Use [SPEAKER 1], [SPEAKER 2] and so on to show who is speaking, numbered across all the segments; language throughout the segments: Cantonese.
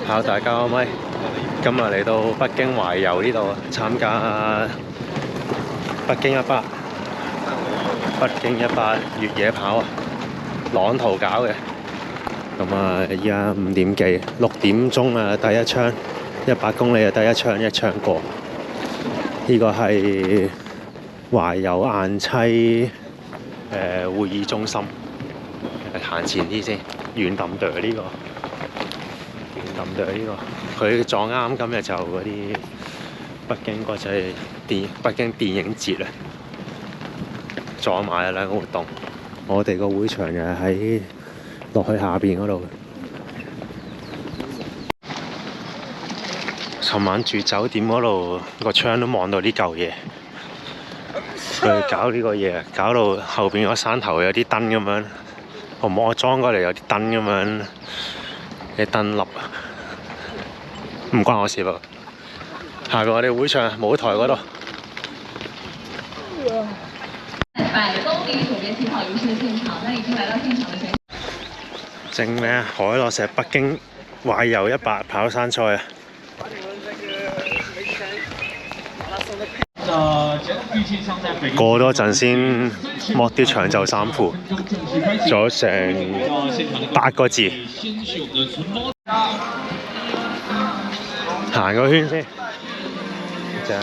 [SPEAKER 1] 考大家可唔可以？今日嚟到北京懷柔呢度參加北京100越野跑啊，朗圖搞嘅。咁啊，依家5點幾，6點鐘啊，第一槍100公里啊，第一槍過。呢個係懷柔雁棲會議中心。行前啲先，遠揼隊呢個。佢撞啱今日就嗰啲北京國際北京電影節啊，撞埋啊兩個活動。我哋個會場又係喺落去下邊嗰度。尋晚住酒店嗰度個窗都望到呢嚿嘢，佢搞呢個嘢，搞到後邊嗰山頭有啲燈咁樣，我裝過嚟有啲燈咁樣嘅燈粒。唔關我事噃。下邊我哋會場舞台嗰度。
[SPEAKER 2] 100公里左边起跑仪式的现场，那已经来到现场的选手。
[SPEAKER 1] 正咩啊？海螺石北京懷柔100跑山賽啊！過多陣先剝啲長袖衫褲，仲有成8個字。行個圈先，陣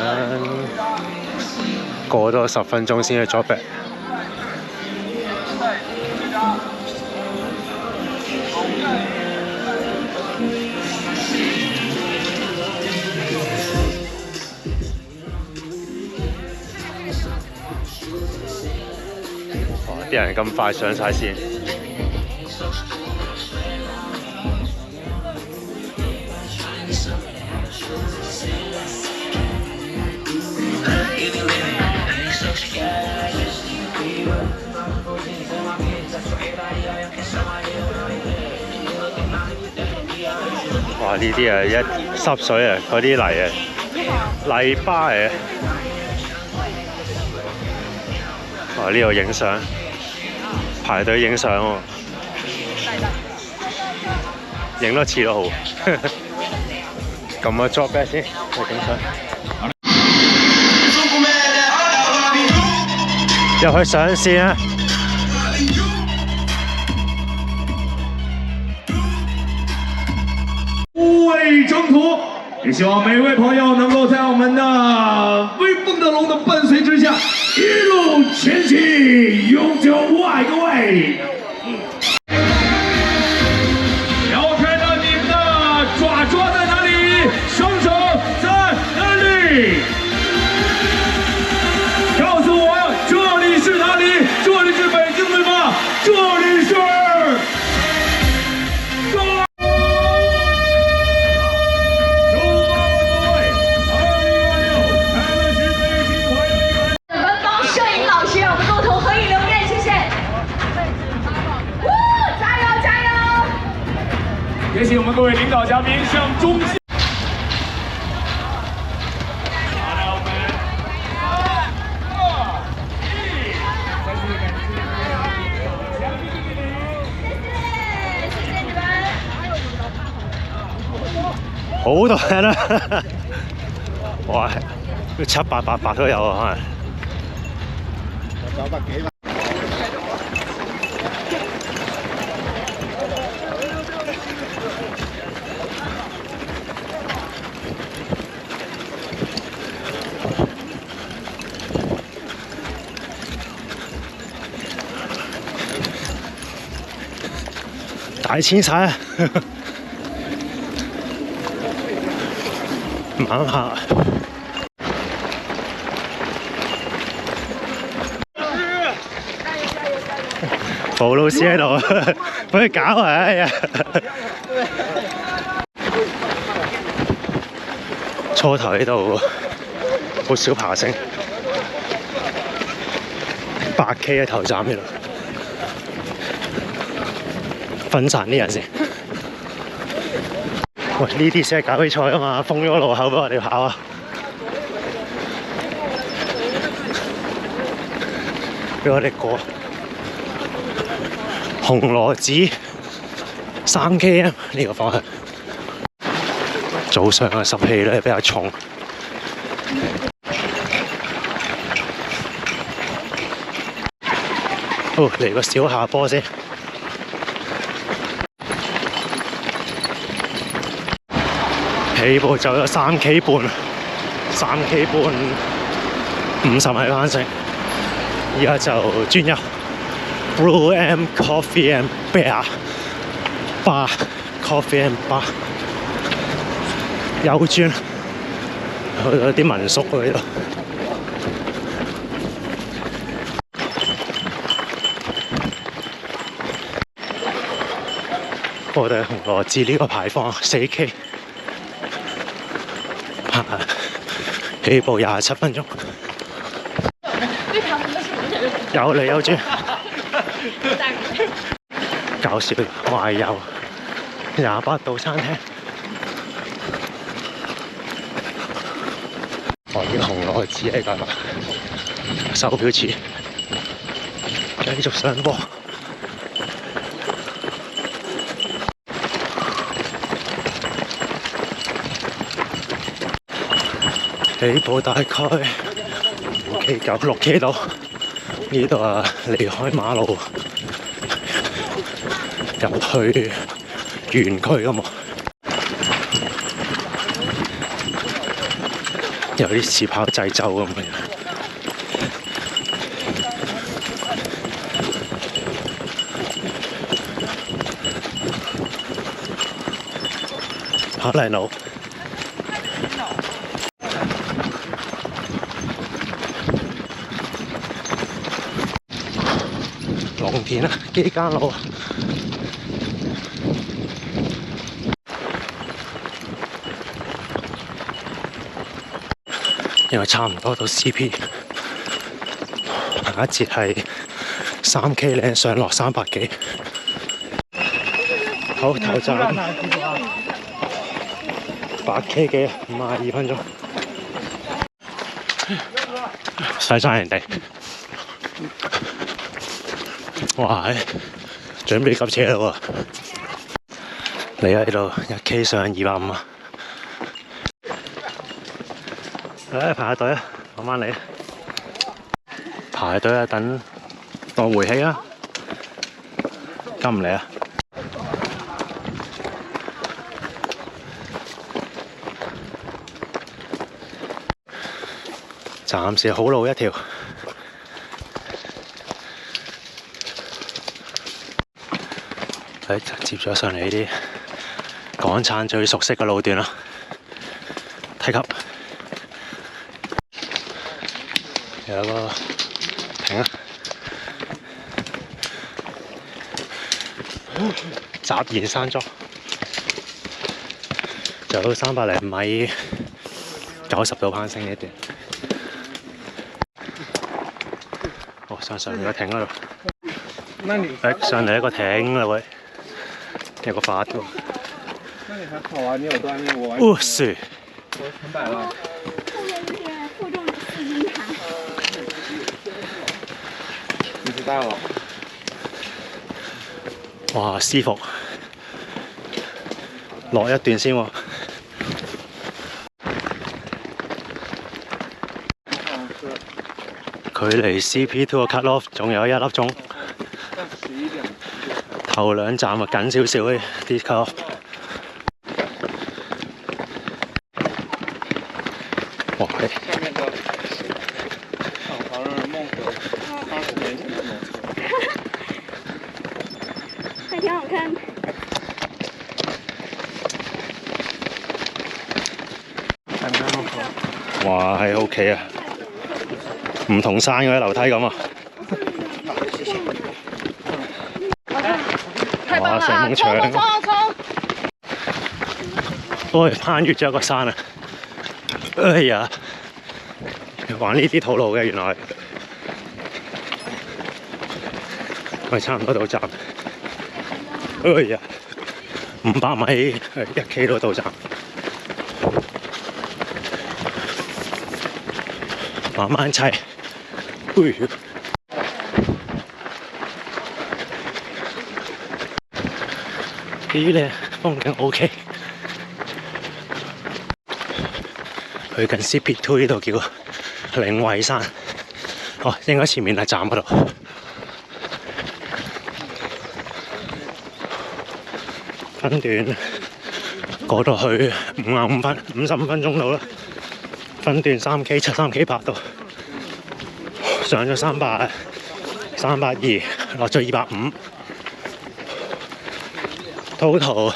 [SPEAKER 1] 過多10分鐘先去左壁。啲人咁快上晒線。哇！呢啲啊，一濕水啊，嗰啲泥啊，泥巴嚟嘅。哇！呢度影相，排隊影相喎，影多次都好。撳個 drop back 先，我影相。入去上線啊！
[SPEAKER 3] 无畏征途，也希望每位朋友能够在我们的威风的龙的伴随之下，一路前行，永久爱各位。然后看到你们的爪在哪里，双手在哪里？告诉我这里是哪里？这里是北京对吗？这里是。也请我们各位领导嘉宾向中心。
[SPEAKER 1] 好多人啊！哇，700、800都有啊，可能。900幾。大遷徙啊！猛下。曹老師喺度，俾佢搞啊！哎呀，初頭呢度好少爬升，8K 嘅頭站呢度。分散啲人先。喂，呢啲先係搞比賽啊嘛，封咗個路口俾我哋跑啊！俾我哋過紅螺子3K 啊！呢個方向。早上嘅濕氣咧比較重。好，嚟個小下坡先。起步走咗3K 半，3K 半50米攀升，而家就轉入 Brew and Coffee and Beer Bar Coffee and Bar， 右轉去到啲民宿嗰度。我哋紅羅志呢個牌坊4K。起步27分鐘，有嚟有轉，搞笑！我係有28度餐廳，我要紅羅志嚟㗎，售票處，繼續上坡。起步大概5K 9 6K 度，呢度啊離開馬路入去園區㗎嘛，有啲似跑濟州咁樣。跑嚟路。農田啊，基間路啊，因為差唔多到 CP， 下一節係3K 咧，上落300幾。好，頭站8K 幾，52分鐘，使曬人哋。哇！準備急車啦喎！你喺度1K 上250啊！嚟排下隊啊，慢慢嚟。排隊啊，等當回氣啊！跟唔嚟啊？暫時好路一條。接咗上嚟呢啲港產最熟悉嘅路段啦，梯級有個停啊，集賢山莊，就到300零米，90度攀升呢一段。哦，上面個艇嗰度，上嚟一個艇啦喂！有個法㗎。
[SPEAKER 4] 那你還好啊，你有鍛鍊我。
[SPEAKER 1] 哦，是。
[SPEAKER 4] 我成百了。
[SPEAKER 5] 后面那些负重4斤爬。
[SPEAKER 4] 你知道了。
[SPEAKER 1] 哇，師傅，落一段先喎。距離 CP2 個 cut off 仲有1粒鐘。頭2站啊緊少少嘅啲 cut off。哇！
[SPEAKER 4] 上面的廠房是孟河20年前的农村。
[SPEAKER 5] 还挺好看的。
[SPEAKER 1] 哇，係 OK 啊！唔同山嗰啲樓梯咁啊！哇！成埲牆，喂，攀越咗一個山啊！哎呀，玩呢啲套路嘅原來，喂，差唔多到站。哎呀，500米1K 都到站，慢慢砌。咦咧，風景 OK。去近 CP2 呢度叫領惠山。哦，應該前面係站嗰度。分段過到去55分鐘到啦。分段3K 7、3K 8度，上咗300、320，落咗250。total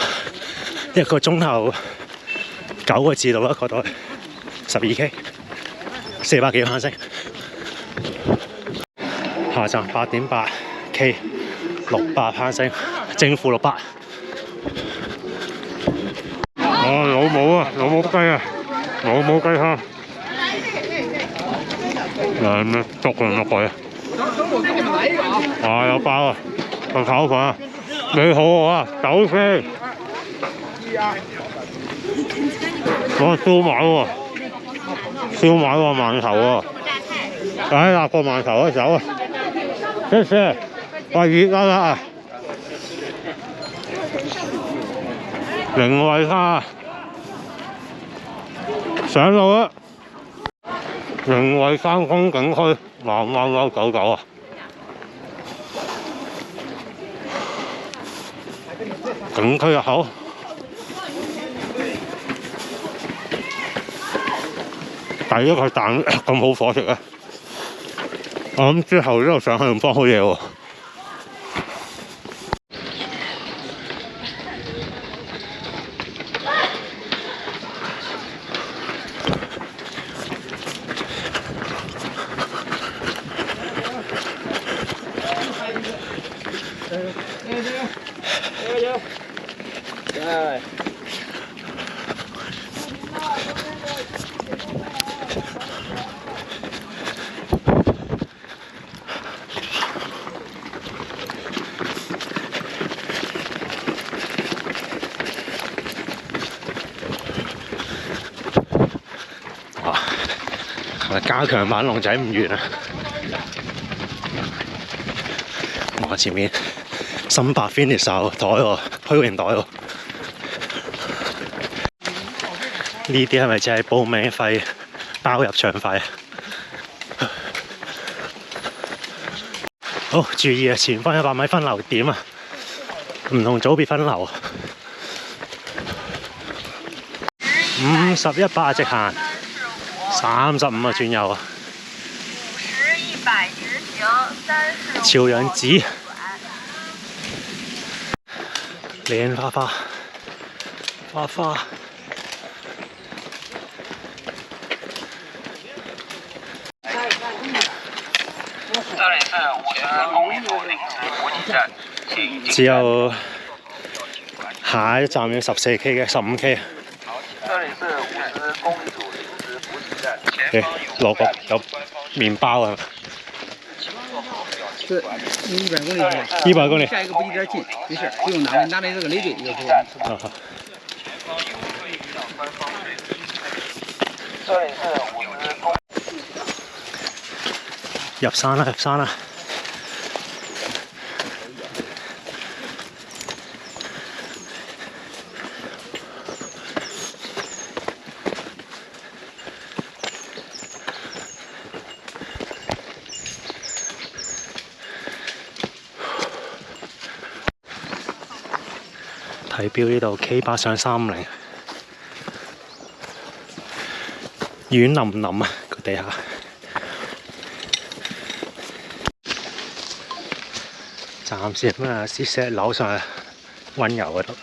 [SPEAKER 1] 1個鐘頭9個字到啦，嗰度12K， 400幾攀升。下站8.8K， 600攀升，正負600。老母啊，老母雞啊，老母雞蝦。咩捉佢乜鬼啊？有包啊，個炒飯啊，你好啊，走先。燒賣喎，饅頭喎。嗱個饅頭啊，走啊！謝謝，喂熱啊！領惠山上路啦！領惠山風景區南灣灣99啊！景區入口，第一個蛋咁好伙食啊！我諗之後呢度上去唔幫好嘢喎。加強版龍仔唔遠啊！我前面深白 finish 袋喎，虛榮袋喎。呢啲係咪就係報名費包入場費啊？好，注意啊！前方100米分流點啊，唔同組別分流。50、100直行。35啊，轉右啊！朝陽寺，蓮花花，花花。只有下一站要14K 嘅15K。落個有麵包啊！
[SPEAKER 6] 是100公里是吧
[SPEAKER 1] ？100公里。
[SPEAKER 6] 下一個補給點近，沒事，不用拿這個累贅就夠。
[SPEAKER 1] 入山啦！入山啦！睇標呢度 K8上350，軟腍腍啊個地下。暫時咁啊，啲石樓上去溫柔嗰度。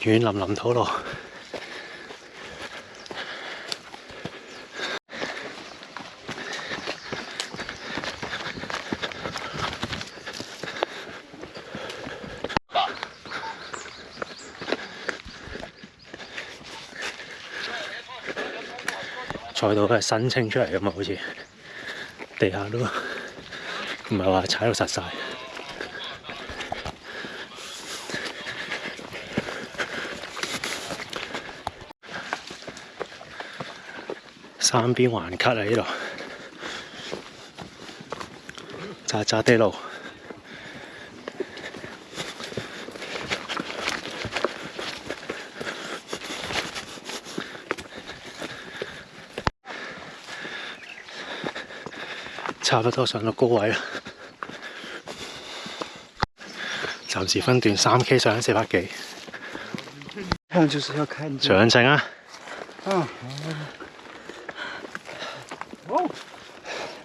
[SPEAKER 1] 軟腍腍土路。賽道係新清出嚟㗎嘛，好似地下都唔係話踩到實晒。山邊環咳啊！呢度渣渣地路。差不多上到高位啦。暫時分段3K 上400幾。
[SPEAKER 6] 看就是要看
[SPEAKER 1] 長城啊！
[SPEAKER 6] 啊！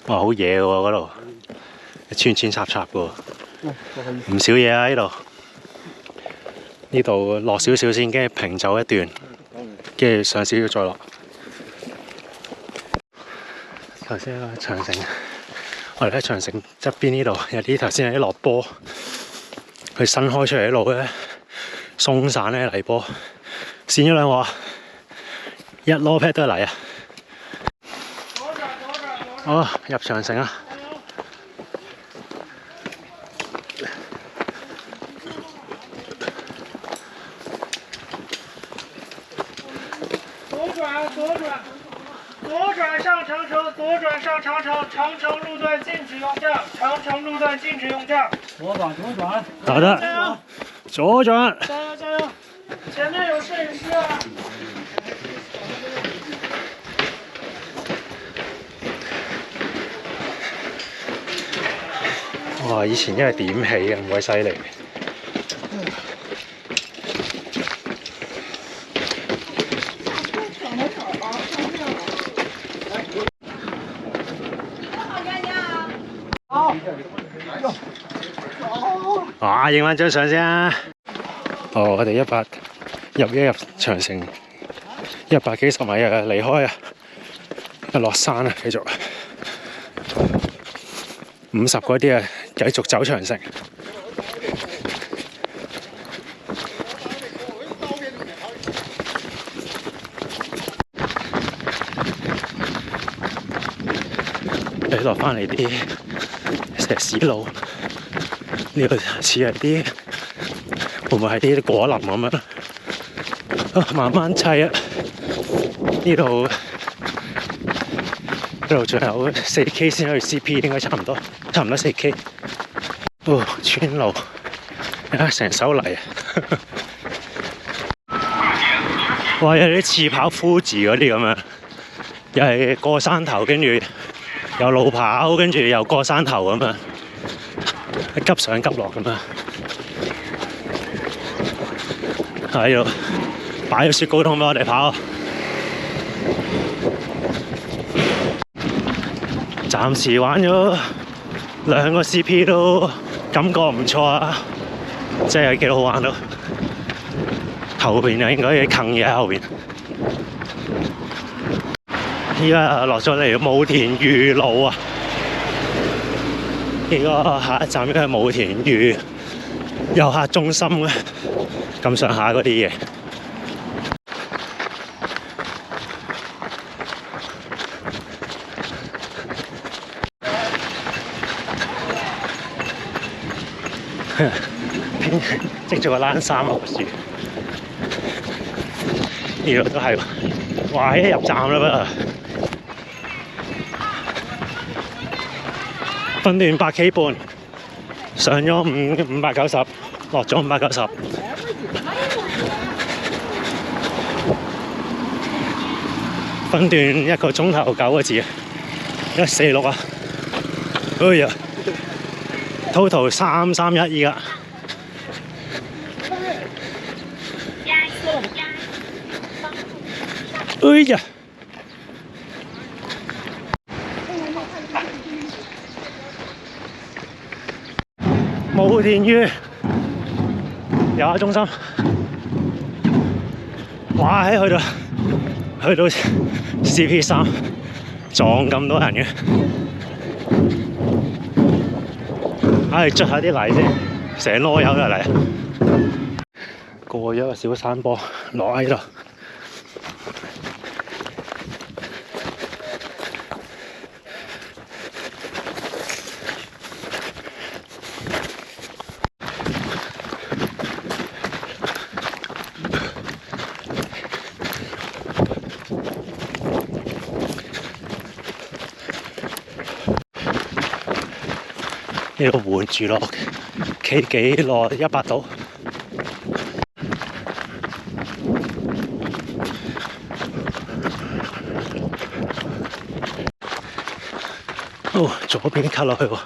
[SPEAKER 1] 哇，好野喎嗰度，穿穿插插嘅喎，唔少嘢啊呢度。呢度落少少先，跟住平走一段，跟住上少少再落。頭先個長城，我哋喺長城側邊呢度有啲頭先有啲落波，佢新開出嚟啲路咧鬆散咧泥波，跣咗兩鑊，一攞 pad 都係泥啊！好，入長城啊！
[SPEAKER 7] 左转上长城，左转上长城，长城路段禁止用降，长城路段禁止用降。
[SPEAKER 6] 左转，
[SPEAKER 1] 好的，左轉。
[SPEAKER 7] 加油加油！前面有摄影师啊！
[SPEAKER 1] 哇！以前因為點起嘅，唔鬼犀利。哇！影翻張相先啊！哦，我哋入長城100幾十米啊，離開啊，一落山啊，繼續50嗰啲啊，繼續走長城。你落翻嚟啲石屎路，呢度似係啲會唔會係啲果林咁樣？慢慢砌啊！呢度仲有4K 先可以 CP， 應該差唔多 4K。哦，村路啊，成手泥啊！哇，有啲似跑夫字嗰啲咁樣，又係過山頭，跟住有路跑，跟住又過山頭咁樣，急上急落咁樣。喺度擺咗雪糕筒俾我哋跑。暫時玩咗2個 CP 都感覺唔錯啊，真係幾好玩到。後邊啊應該有啲坑嘢喺後邊。依家落咗嚟武田裕路啊！呢個下一站應該係武田裕遊客中心嘅咁上下嗰啲嘢。積咗個冷衫落樹，呢度都係，哇！一入站啦噃，分段8K 半，上咗590，落咗590，分段1個鐘頭9個字，146啊！哎呀 ，total 331依家。哎呀！武田裕遊客中心，哇！去到 CP3 撞咁多人嘅，唉，捽下啲泥先，成籮柚嘅泥。過咗個小山坡，落喺度。呢度緩住落 K 幾落100度。哦，左邊cut落去喎。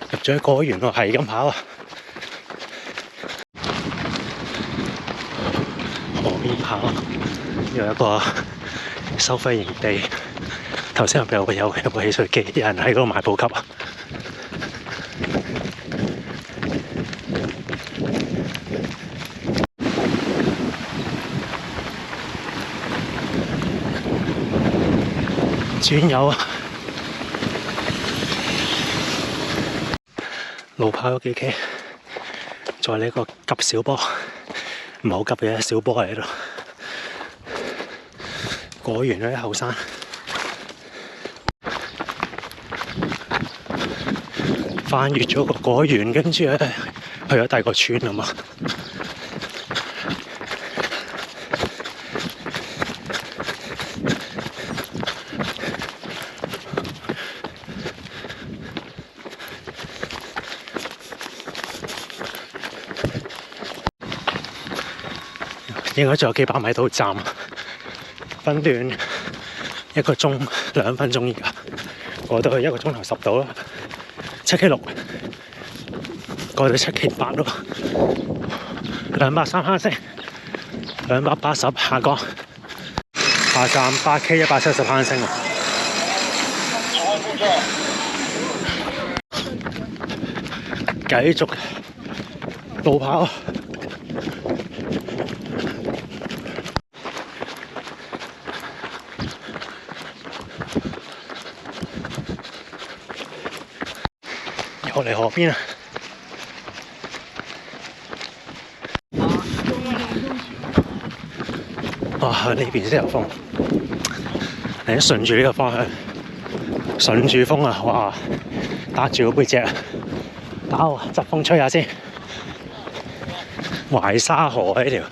[SPEAKER 1] 入咗果園喎，係咁跑啊！河邊跑，有一個收費營地。頭先入邊有部汽水機，有人喺嗰度買補給啊！轉右啊！路跑咗幾 K， 再呢個急小波，唔係好急嘅小波嚟度。過完嗰啲後山，翻越咗個果園，跟住咧去咗第二個村啊嘛。應該仲有幾百米到站，分段1個鐘2分鐘而家，過到去1個鐘頭10到啦，7K6，過到7K8咯，230攀升，280下降，下站8K 170攀升喎。繼續路跑。又嚟河邊啊！哇！呢邊先有風，你順住呢個方向，順住風啊！哇！搭住個背脊啊！打我側風吹下先。淮沙河呢條，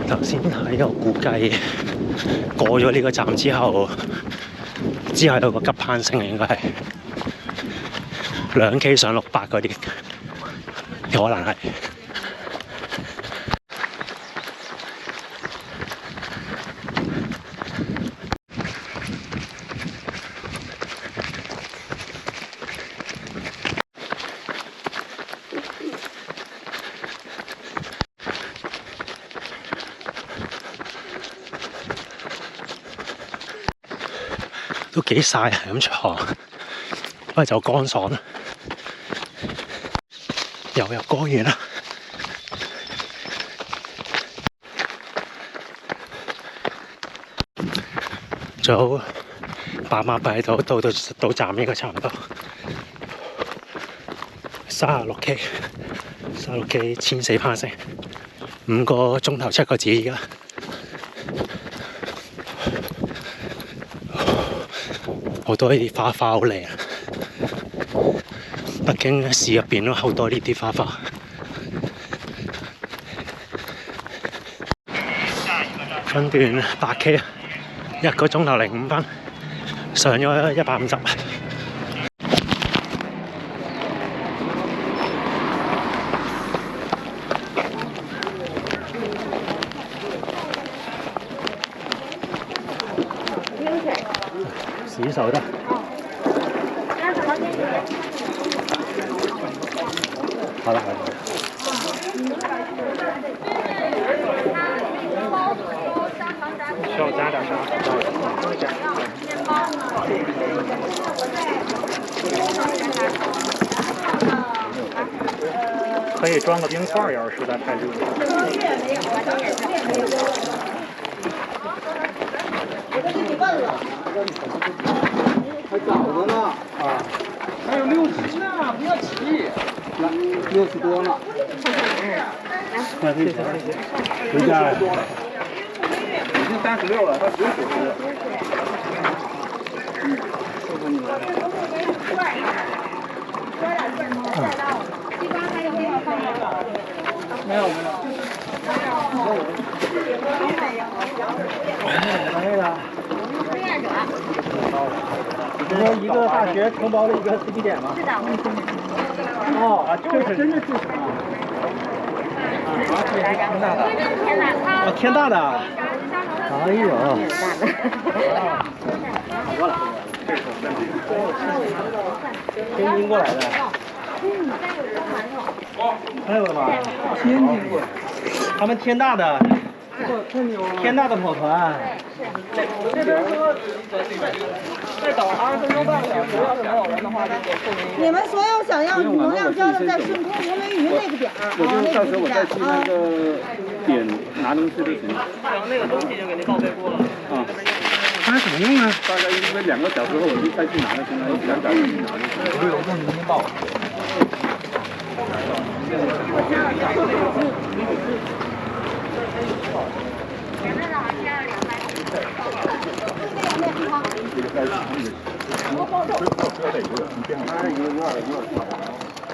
[SPEAKER 1] 頭先喺我估計過咗呢個站之後有個急攀升，應該係2K 上600嗰啲，可能係。都幾曬啊！咁出汗，不過就乾爽啦。又入果園啦，仲有800米到站應該差唔多。36K 1400攀升，5個鐘頭7個字而家。好多呢啲花好靚，北京市入邊都好多呢啲花。分段8K 1個鐘頭05分，上咗150。洗手的。好了。需要加点啥？可以装个冰块，要是实在太热。还早着呢啊！还有6斤呢，不要急。6
[SPEAKER 6] 60多呢。
[SPEAKER 4] 快回家，回家呀。
[SPEAKER 6] 已经36了，他19岁了。没有。
[SPEAKER 4] 你说一个大学承包了一个实体店吗？是的。哦，啊，就是真的就是啊。哦，天大的。哎呦。天津过来的。哎呦我的妈！天津过来。他们天大的。天大的跑团。这边说再等20分钟半个小时，要是没有人的话，就给后面。
[SPEAKER 8] 你们所有想要能量胶的，在顺丰无人鱼那个点儿，
[SPEAKER 6] 我就到时候我再去那个点拿东西就行了。
[SPEAKER 7] 那个东西就给您报备过了。
[SPEAKER 6] 啊。它什么用啊？大概因为2个小时后我就再去拿了，现在2小时去拿就行了。我有空您报。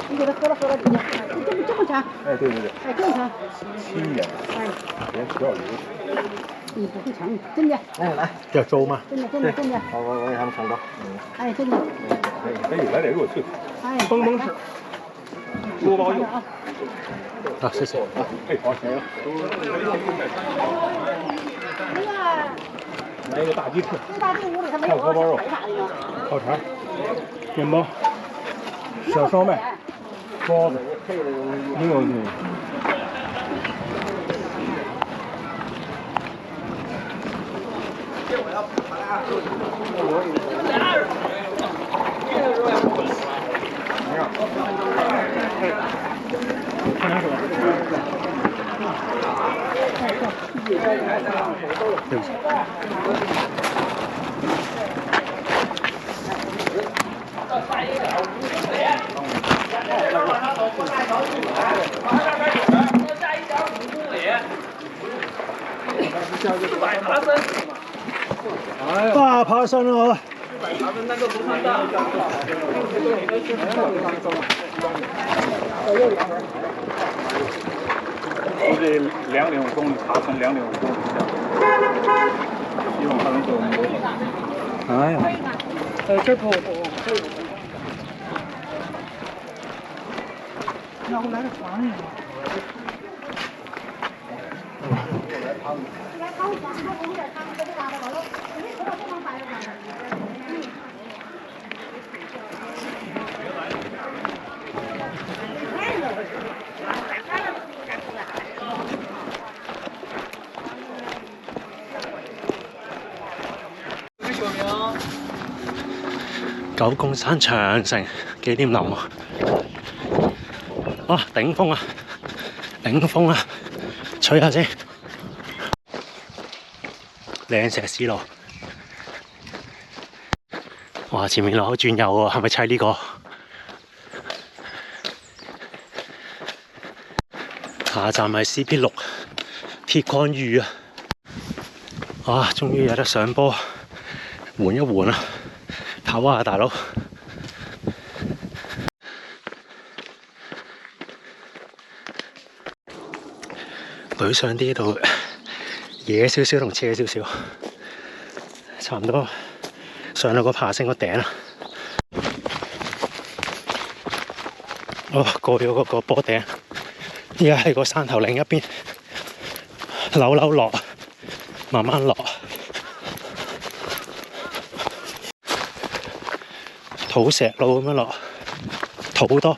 [SPEAKER 8] 你给他喝了底下，这么长。
[SPEAKER 4] 哎，对对对。
[SPEAKER 8] 哎，这么长。
[SPEAKER 4] 轻点。哎。别需要油。
[SPEAKER 8] 你不会盛，真的。
[SPEAKER 4] 哎，来，这粥吗？
[SPEAKER 8] 真的。
[SPEAKER 4] 我给他们盛粥。
[SPEAKER 8] 哎，真的。
[SPEAKER 4] 可以，来点肉脆。
[SPEAKER 8] 哎，
[SPEAKER 4] 蹦吃。多包肉。啊，谢谢。哎，好，行了。来一个大鸡翅。还有锅包肉。烤肠。面包。小烧麦。包子。没有。对不起。大爬山了。
[SPEAKER 7] 那个不算大。
[SPEAKER 4] 这2.5公里，爬升2.5公里。希望他能走。哎呀。
[SPEAKER 7] 这不。
[SPEAKER 8] 要不来个床呢？
[SPEAKER 1] 九宮山長城紀念樓啊！頂峰啊！頂峰啊！吹下先，靚石屎路。哇！前面路口轉右喎，係咪砌呢個？下站係 CP6鐵礦嶼啊！哇！終於有得上坡，緩一緩啊！跑啊，大佬！舉上啲度野少少同斜少少，差唔多上到個爬升個頂啦。哦，過咗嗰個坡頂，而家喺個山頭另一邊，扭落，慢慢落。土石路咁樣落，土多。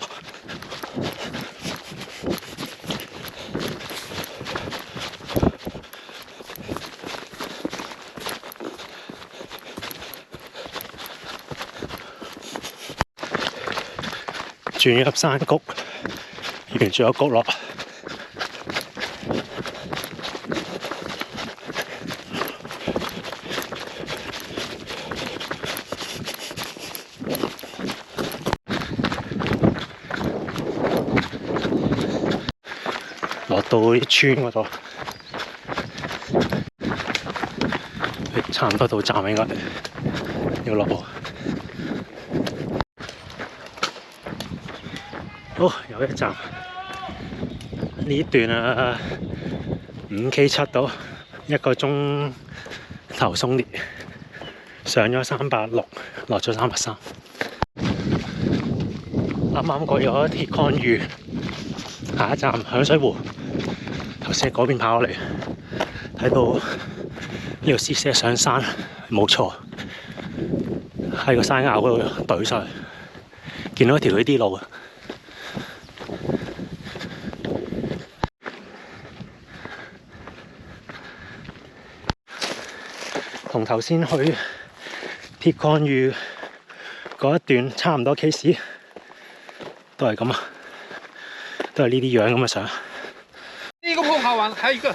[SPEAKER 1] 轉入山谷，沿住個谷落。到啲村嗰度，差唔多到站應該要落步。好，有一站呢段啊，5K7到1個鐘頭鬆啲，上咗360，落咗330。啱啱過咗鐵礦嶼，下一站響水湖。頭先喺嗰邊跑落嚟，睇到呢個師姐上山，冇錯，喺個山坳嗰度懟上去，見到一條呢啲路啊！同頭先去鐵礦嶼嗰一段差唔多 case， 都係咁啊，都係呢啲樣咁嘅相。
[SPEAKER 6] 第一個碰好完，還有一個。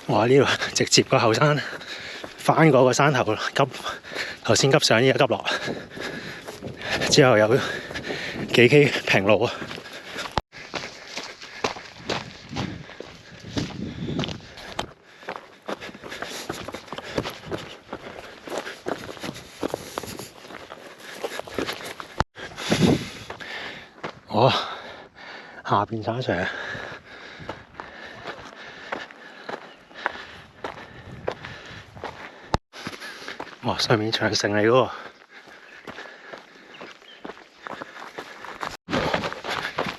[SPEAKER 1] 我喺呢度直接個後山翻過個山頭急，頭先急上，依家急落，之後有幾 K 平路啊！下邊山上，哇！上面長城嚟嘅喎，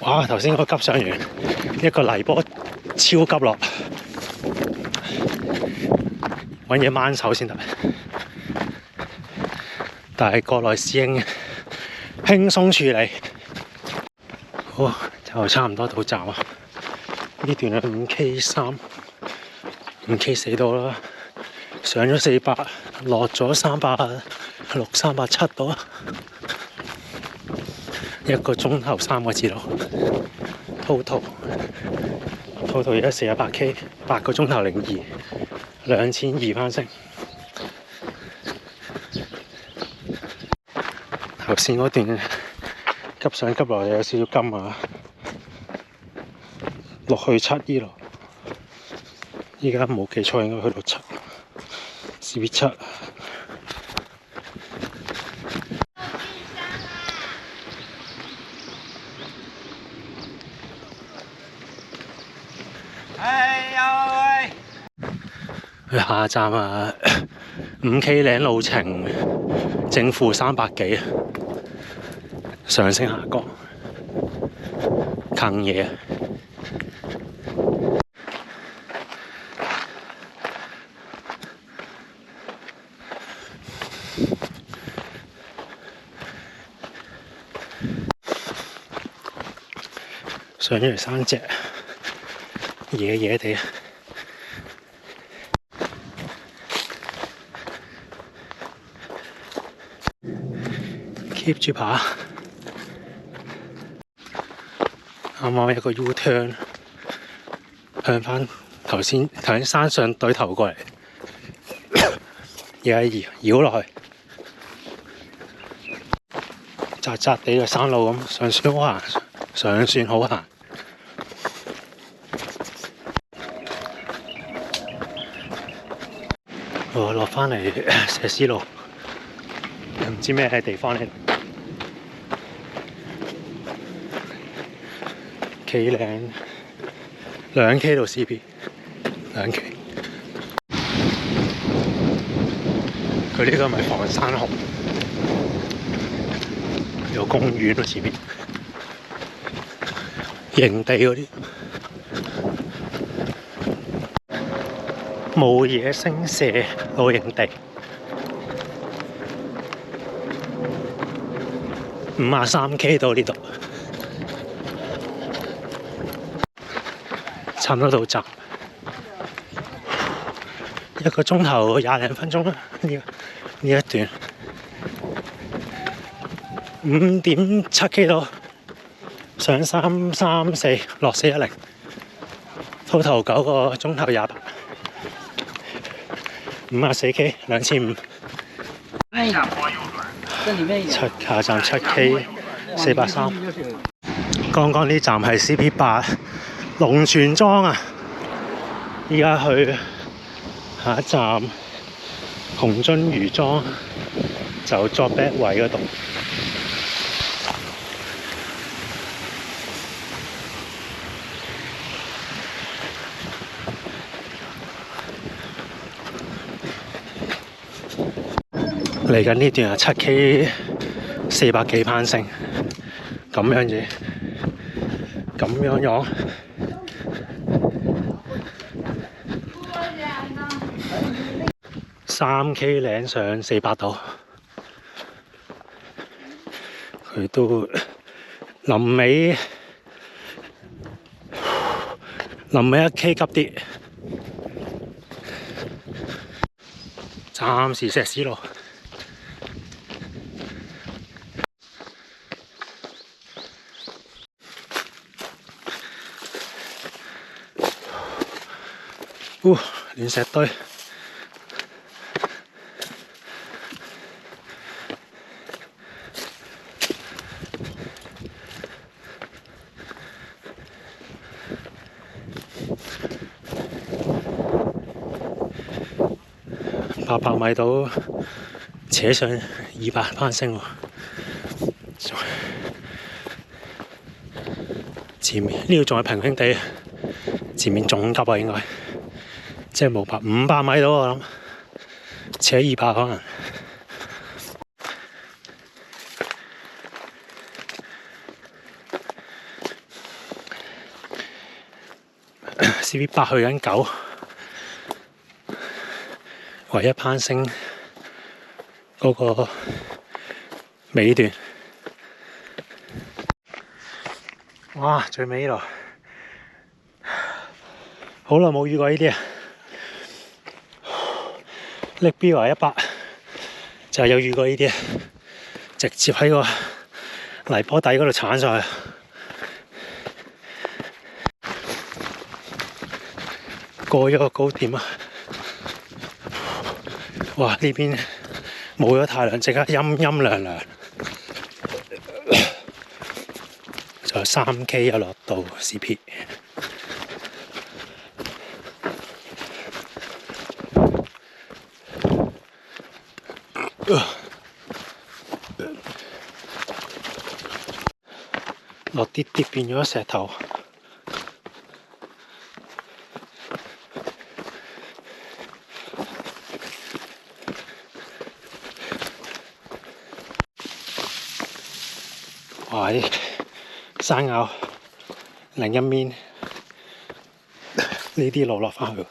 [SPEAKER 1] 哇！頭先個急上完，一個泥波超急落，揾嘢掹手先得，但係國內師兄輕鬆處理，好。就差唔多到站啊！呢段係5K3、5K4到啦，上咗400，落咗360、370到啊！1個鐘頭3個字路 ，total 而家48K， 8個鐘頭02，2200翻升。頭先嗰段急上急落有少少金啊！落去7咯，依家冇記錯應該去到7，CB7。
[SPEAKER 4] 哎呀喂！
[SPEAKER 1] 去下站啊，5K 嶺路程正負300幾，上升下降，坑嘢。上咗條山脊，野野地，keep 住爬。啱啱一個 U-turn， 向翻頭先山上對頭過嚟，而家繞落去，窄窄地嘅山路咁，上算好行，上算好行。我落返嚟石屎路，唔知咩地方嚟。企嶺2K 到 CP，2K。佢呢個咪房山紅，有公園喎前面，營地嗰啲。無野星射露營地，53K 到呢度，差唔多到站，1個鐘頭20零分鐘啦。呢一段5.7K 到，上334，落410， total 9個鐘頭28。54K 2500，下站7K 430，剛剛呢站係 CP8 龍泉莊啊，依家去下一站紅樽漁莊，就作 back 位嗰度。嚟緊呢段係7K 400幾攀升，咁樣嘢，咁樣樣。3K 嶺上400度，佢都臨尾1K 急啲，暫時石屎路。亂石堆，800米到扯上200攀升喎。前面呢度仲係平平地，前面仲急啊應該。即係冇500米到我諗，扯200可能。CP8 去緊9，唯一攀升嗰個尾段。哇！最尾呢度，好耐冇遇過呢啲啊！力標話100，就係有遇過呢啲，直接喺個泥坡底嗰度鏟上去。過咗個高點啊！哇！呢邊冇咗太陽，即刻陰陰涼涼。仲有3K 又落到 CP。落啲啲變咗石頭，哇！啲山坳另一面呢啲路落返去。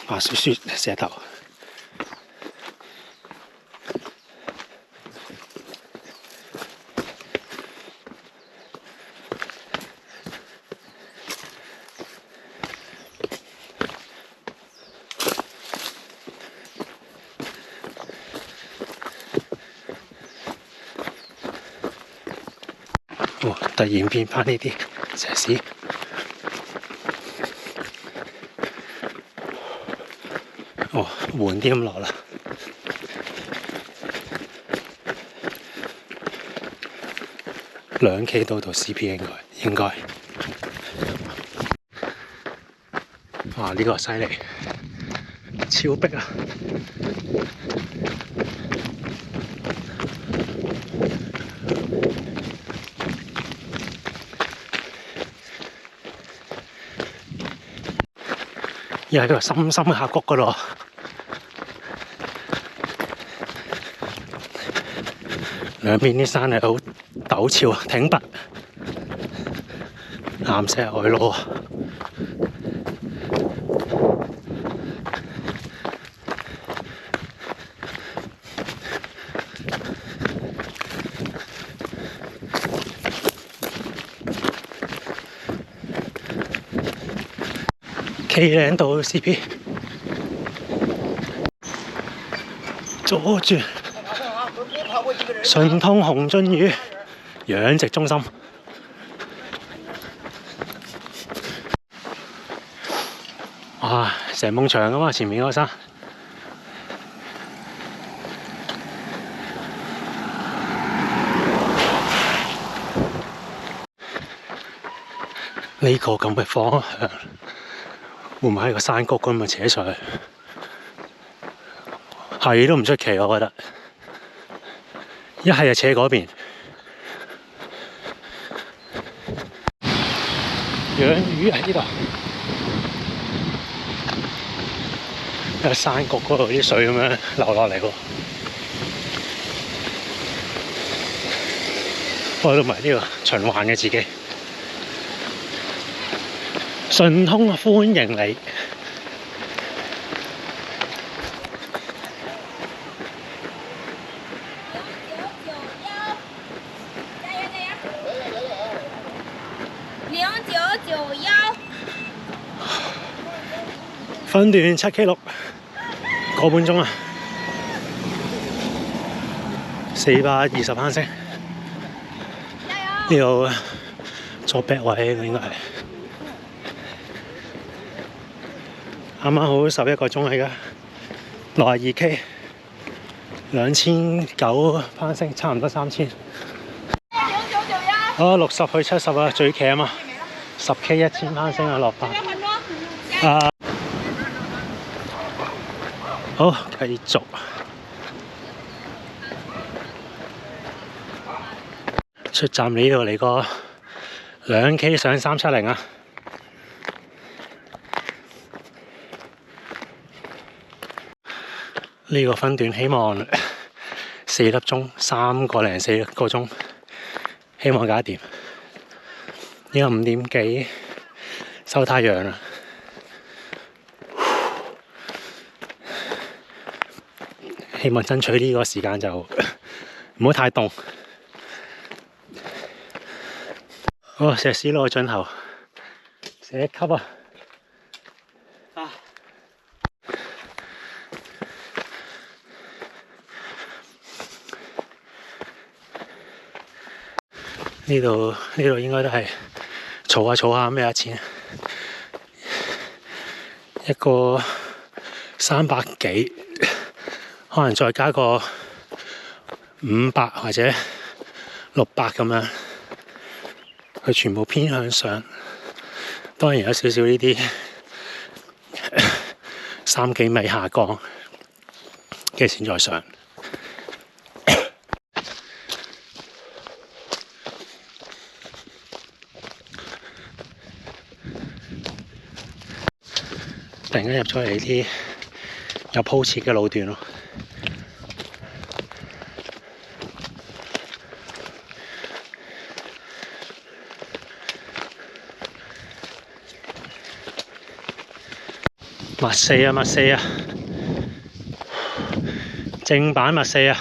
[SPEAKER 1] 白雪雪石頭，突然變返呢啲石屎。緩啲咁落啦，2 K 到 CP 應該。哇！呢個犀利，超逼啊！又喺個深深嘅峽谷嗰度。兩邊啲山係好陡峭啊，挺拔，岩石外露啊！K 嶺到 CP， 左轉。順通紅樽魚養殖中心，哇！成埲牆㗎嘛，前面嗰山，呢個咁嘅方向，會唔會喺個山谷咁啊扯上去？係都唔出奇，我覺得。一係就扯嗰邊，養魚喺呢度，喺山谷嗰度啲水咁樣流落嚟喎。我都唔係呢個循環嘅自己，順通啊，歡迎你。分段7K6，個半鐘啊，420攀升。呢度左 back 位應該係啱啱好11個鐘嚟㗎，62K， 2900攀升，差唔多3000。好，60去70啊，最騎啊嘛，10K 1000攀升啊，落翻。好，繼續。出站呢度嚟個2K 上370啊！呢個分段希望4粒鐘，3個零4個鐘，希望搞得掂。呢個5點幾收太陽啦，希望爭取呢個時間就唔好太凍。哦，石屎路盡頭，石級啊！呢度應該都係儲下咩價錢？一個300幾，可能再加個500或者600咁樣。佢全部偏向上，當然有少少呢啲3幾米下降嘅線在上。突然間入咗嚟啲有鋪設嘅路段咯。密四啊！正版密4啊！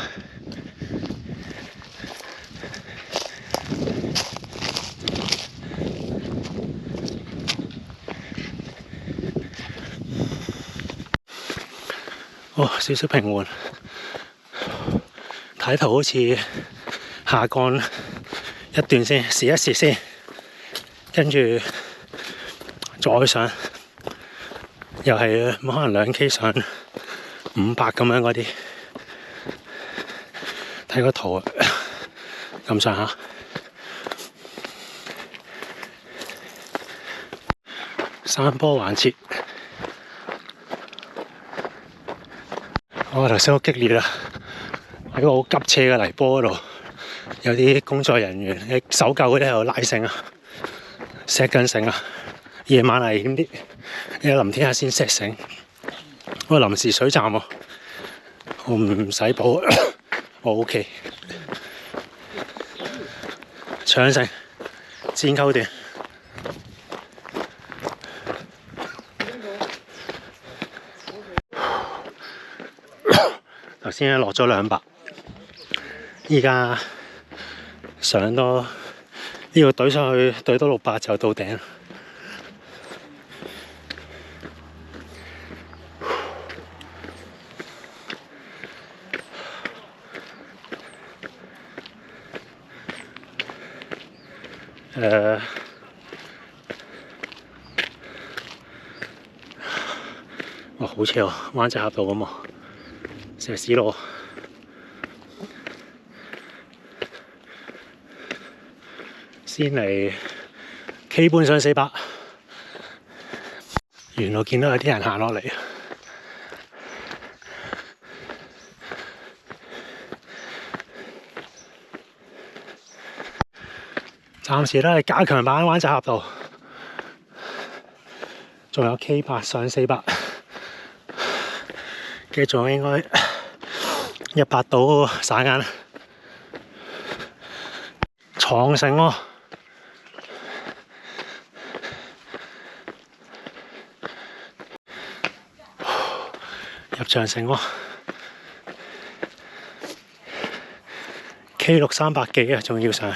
[SPEAKER 1] 哦，少少平緩，睇圖好似下降一段先，試一試先，跟住再上。又係可能2K 上500咁樣嗰啲，睇個圖咁上下。山坡環切，頭先好激烈啊！喺個好急斜嘅泥坡嗰度，有啲工作人員喺搜救嗰啲喺度拉繩啊，錫緊繩啊，夜晚危險啲。你臨天下先錫繩，我臨時水站喎，我唔使補，我 OK。搶繩，箭扣段。頭先落咗200，依家上多呢個隊上去，隊多600就到頂。哇，好斜喎，灣仔峽道咁喎，石屎路。先嚟 K 半上400，原來見到有啲人行落嚟。暫時都係加強版灣仔峽道，仲有 K8 上400，跟住仲有應該100到散眼，創城喎，入長城喎 ，K6 300幾啊，仲要上。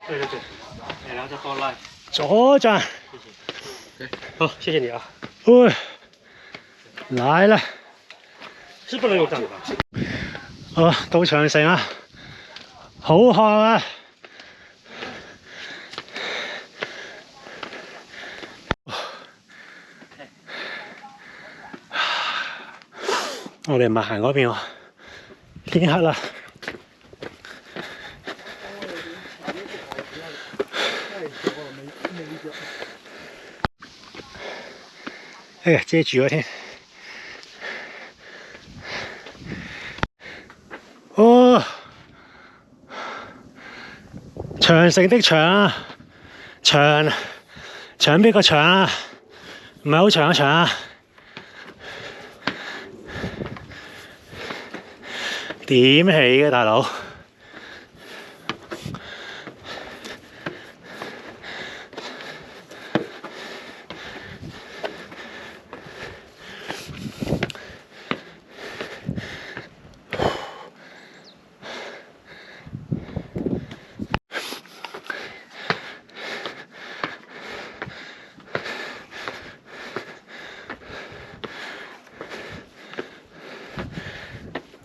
[SPEAKER 4] 对对对，然后再后来。
[SPEAKER 1] 左轉，
[SPEAKER 4] 好，谢谢你啊。
[SPEAKER 1] 喂，來啦！
[SPEAKER 4] 是不能有站的吧？
[SPEAKER 1] 到長城啦，好渴啊！我哋唔係行嗰邊喎，天黑啦。哎呀，遮住咗添。哦，長城的長啊，長邊個長啊？唔係好長嘅長啊？點起嘅大佬？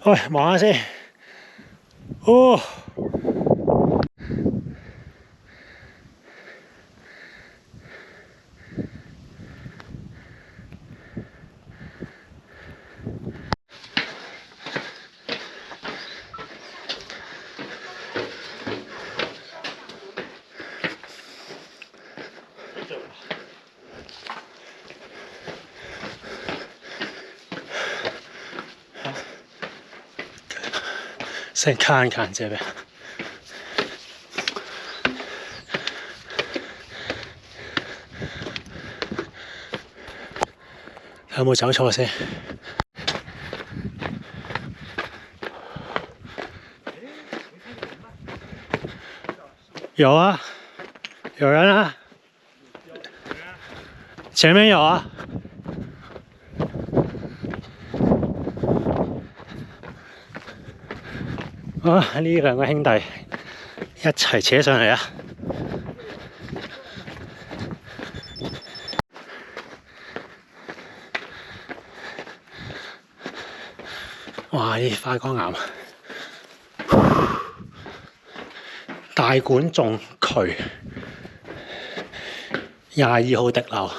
[SPEAKER 1] 喂，望下先。哦，先看看這邊。有冇走錯先？有啊，有人啊，前面有啊。呢兩個兄弟一齊扯上嚟啊！哇！呢花崗岩，大管仲渠22號滴流。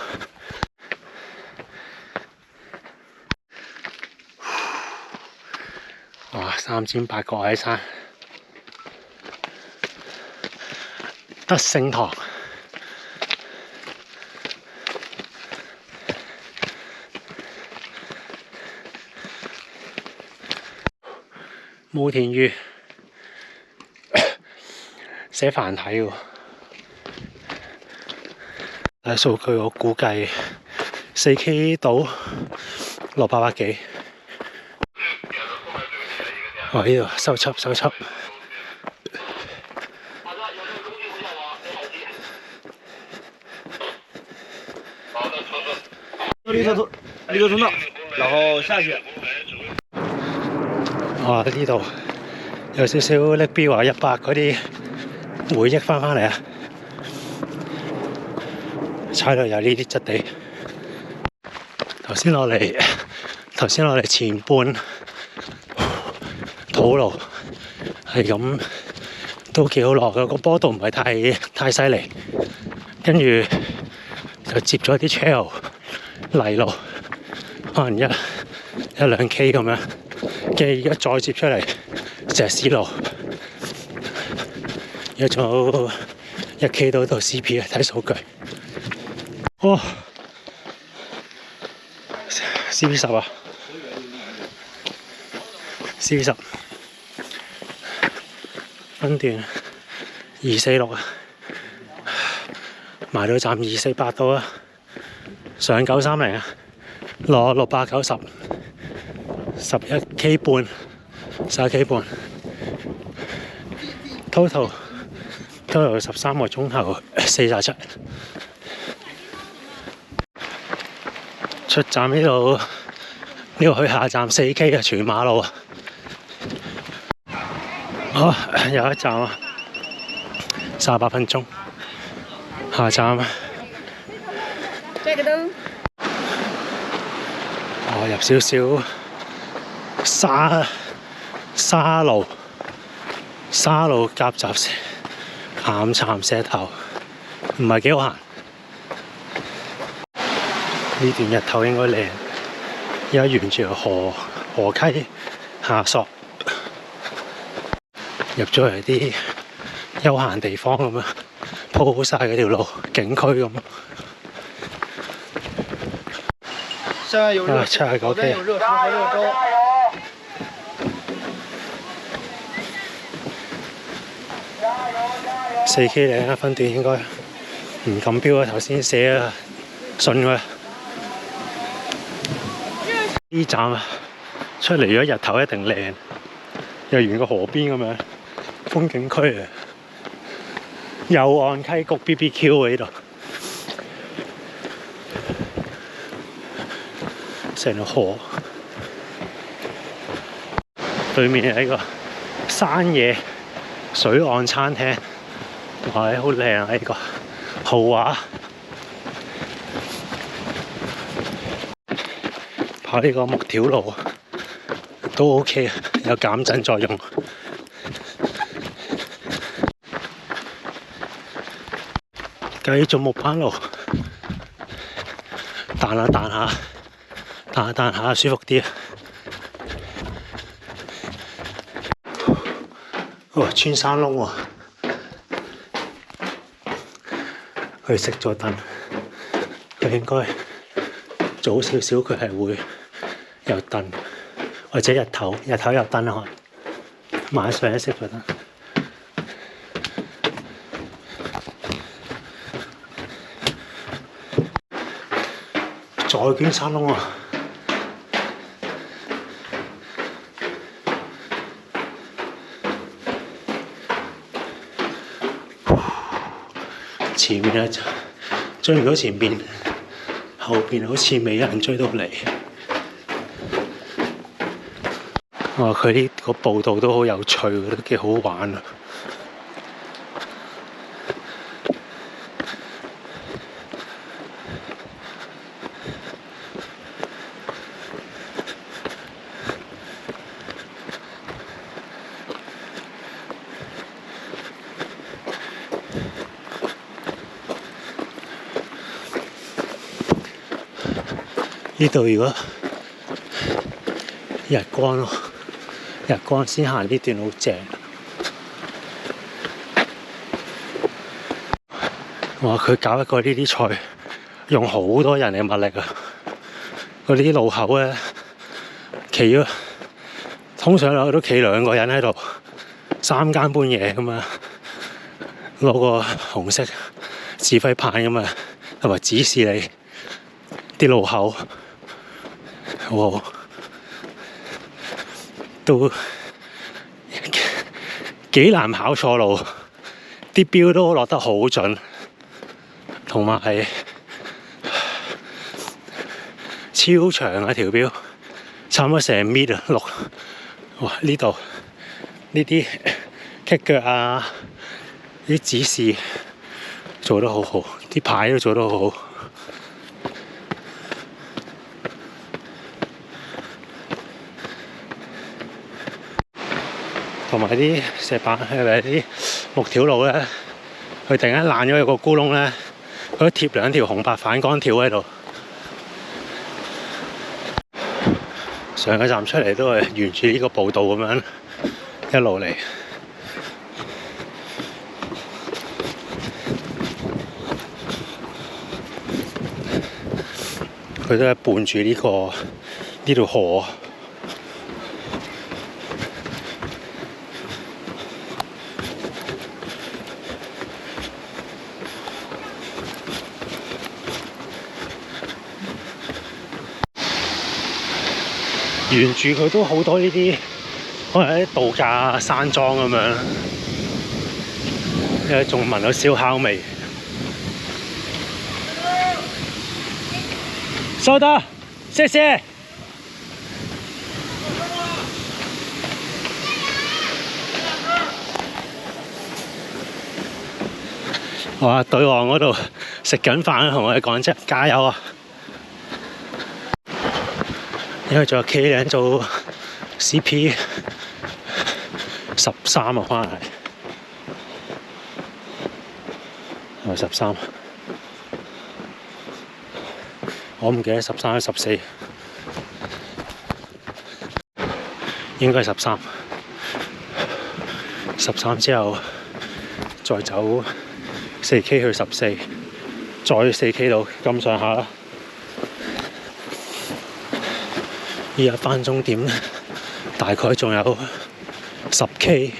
[SPEAKER 1] 哇！三尖八角喺山，德勝堂，慕田峪寫繁體喎，睇數據我估計4K 到落800幾。哇！呢度收輯。
[SPEAKER 4] 绿色通道，然後下去。
[SPEAKER 1] 哇！呢度有少少拎標啊100嗰啲回憶翻嚟啊！踩到有呢啲質地。頭先落嚟前半土路係咁都幾好落嘅，個坡度唔係太犀利，跟住就接咗啲 trail 泥路，可能一兩 K 咁樣，跟住而家再接出嚟石屎路，有仲有 1K 到到 CP 啊，睇數據。哇 ！CP 10啊 ！CP 10分段246啊，埋到站248度啊，上930啊，落690。11K 半，11K 半 ，total 13個鐘頭47。出站呢度去下站4K 啊，全馬路啊。好，有一站啊，38分鐘，下站啊。
[SPEAKER 5] 這個燈。
[SPEAKER 1] 入少少。沙路夾雜岩巉石頭，唔係幾好行。呢段日頭應該靚，而家沿住河溪下索，入咗嚟啲休閒地方咁樣，鋪好晒嗰條路，景區咁。
[SPEAKER 4] 現在有熱
[SPEAKER 1] 79K
[SPEAKER 4] 我這有熱食和熱粥。
[SPEAKER 1] 4K 嚟啊，分段應該唔撳標啊，頭先寫啊信佢。呢站啊，出嚟咗日頭一定靚，又沿個河邊咁樣，風景區啊，右岸溪谷 BBQ 喎呢度，成條河，對面係一個山野水岸餐廳。哇！好靚啊！呢個豪華，跑呢個木條路都 OK 啊，有減震作用。繼續木板路，彈下舒服啲啊！哇！穿山窿喎〜佢熄咗燈，佢應該早少少，佢係會有燈，或者日頭有燈可能，晚上一熄咗燈。再捐山窿啊！前面咧追唔到前邊，後邊好似未有人追到嚟。哇！佢呢個步道都好有趣，都幾好玩啊！呢度如果日光咯，日光先行呢段好正。哇！佢搞一個呢啲賽，用好多人嘅物力啊！嗰啲路口咧，企咗通常都企2個人喺度，3更半夜咁啊，攞個紅色指揮棒咁啊，同埋指示你啲路口。哇！都幾難跑錯路，啲標都落得好準，同埋係超長啊條標，差唔多成米啊6。哇！呢度呢啲棘腳啊，啲指示做得好好，啲牌都做得好好。同埋啲石板係咪啲木條路咧？佢突然間爛咗有個咕窿咧，佢都貼2條紅白反光條喺度。上個站出嚟都係沿住呢個步道咁樣一路嚟。佢都係伴住呢條河。沿住佢都好多呢啲，可能係啲度假山莊咁樣，因為仲聞到燒烤味。收到，謝謝。哇！對岸嗰度食緊飯，同我哋講啫，加油啊！因為仲有企嶺做 CP 13啊，可能係咪13？我唔記得13、14，應該係13。13之後再走4K 去14，再4K 到咁上下啦。依家返終點大概仲有10K，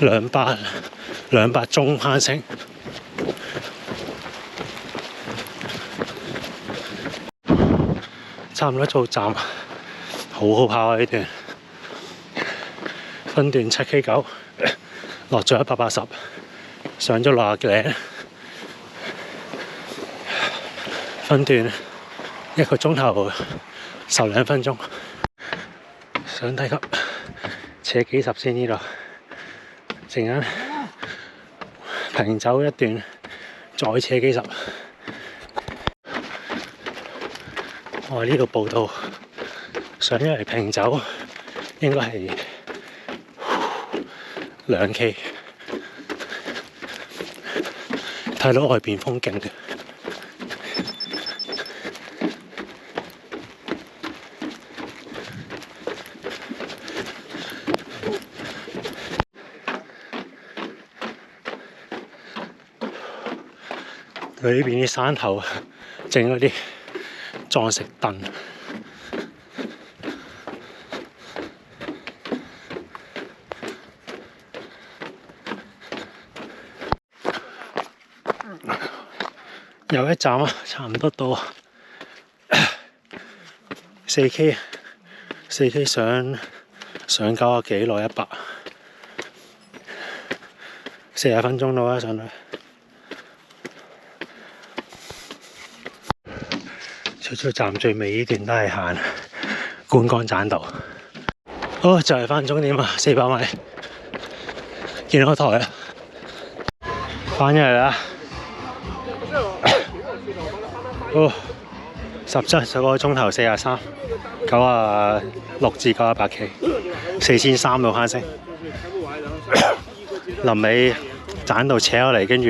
[SPEAKER 1] 200中攀升。差唔多到站，好好跑啊！呢段分段7K9，落咗180，上咗60嶺，分段1個鐘頭10零分鐘。上低級斜幾十先呢度，陣間平走一段，再斜幾十。我呢度報道上咗嚟平走，應該係2K， 睇到外邊風景嘅。佢呢邊啲山頭整嗰啲裝飾燈，又一站啊，差唔多到4K 上90幾落100， 40分鐘到啦上去。出咗站最尾呢段都係行觀光棧道。好，就係返終點啊，400米，見到台啦，返咗嚟啦。17個鐘頭43，96至98K， 4300度攀升。臨尾棧道扯咗嚟，跟住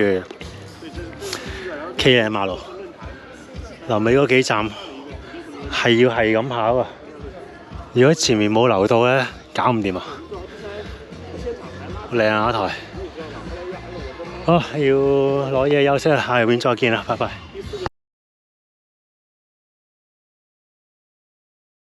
[SPEAKER 1] K 嶺馬路。臨尾嗰幾站係咁跑啊！如果前面冇留到咧，搞唔掂啊！靚啊台，好，要攞嘢休息啦，下邊再見啦，拜拜。